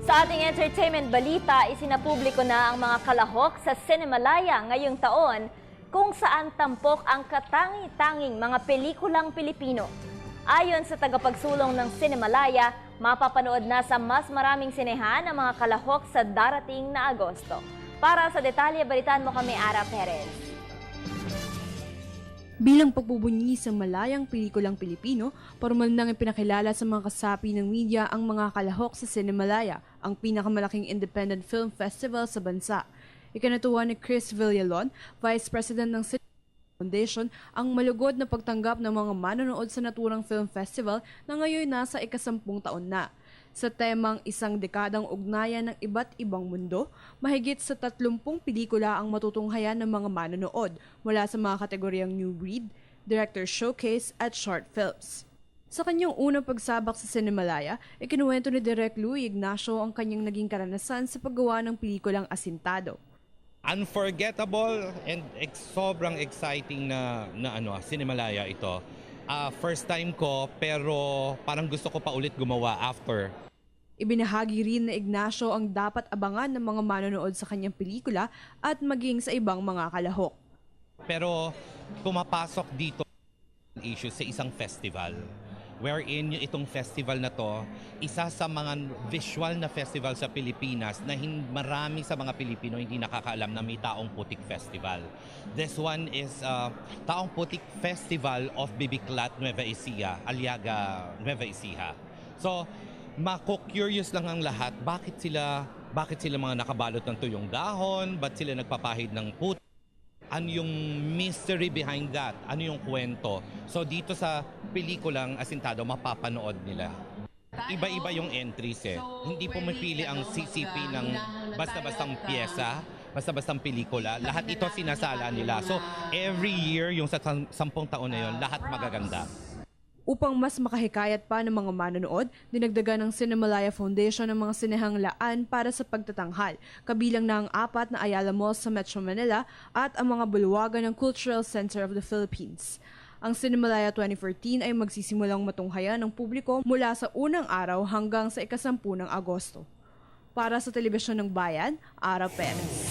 Sa ating entertainment balita, isinapubliko na ang mga kalahok sa Cinemalaya ngayong taon kung saan tampok ang katangi-tanging mga pelikulang Pilipino. Ayon sa tagapagsulong ng Cinemalaya, mapapanood na sa mas maraming sinehan ang mga kalahok sa darating na Agosto. Para sa detalye, balitaan mo kami, Ara Perez. Bilang pagbubunyi sa malayang pelikulang Pilipino, formal nang ipinakilala sa mga kasapi ng media ang mga kalahok sa Cinemalaya, ang pinakamalaking independent film festival sa bansa. Ikinatuwa ni Chris Villalon, Vice President ng Cinemalaya Foundation, ang malugod na pagtanggap ng mga manonood sa naturang film festival na ngayon nasa ika-10 taon na. Sa temang isang dekadang ugnayan ng iba't ibang mundo, mahigit sa 30 pelikula ang matutunghayan ng mga manonood mula sa mga kategoryang New Breed, Director Showcase at Short Films. Sa kanyang unang pagsabak sa Cinemalaya, ikinuwento ni Direk Louie Ignacio ang kanyang naging karanasan sa paggawa ng pelikulang Asintado. Unforgettable and sobrang exciting na Cinemalaya ito. First time ko pero parang gusto ko pa ulit gumawa after. Ibinahagi rin na Ignacio ang dapat abangan ng mga manonood sa kanyang pelikula at maging sa ibang mga kalahok. Pero pumapasok dito issue sa isang festival wherein itong festival na to, isa sa mga visual na festival sa Pilipinas na marami sa mga Pilipino hindi nakakaalam na may Taong Putik Festival. This one is Taong Putik Festival of Bibiclat, Nueva Ecija, Aliaga, Nueva Ecija. So, mako-curious lang ang lahat, bakit sila mga nakabalot ng tuyong dahon, ba't sila nagpapahid ng putik? Ano yung mystery behind that? Ano yung kwento? So dito sa pelikulang Asintado, mapapanood nila. Iba-iba yung entries eh. Hindi pumipili ang CCP ng basta-bastang pyesa, basta-bastang pelikula. Lahat ito sinasala nila. So every year, yung sa 10 taon na yun, lahat magaganda. Upang mas makahikayat pa ng mga manonood, dinagdagan ng Cinemalaya Foundation ng mga sinehang laan para sa pagtatanghal, kabilang na ang 4 na Ayala Malls sa Metro Manila at ang mga bulwagan ng Cultural Center of the Philippines. Ang Cinemalaya 2014 ay magsisimulang matunghayan ng publiko mula sa unang araw hanggang sa ika-10 ng Agosto. Para sa Telebisyon ng Bayan, Ara Perez.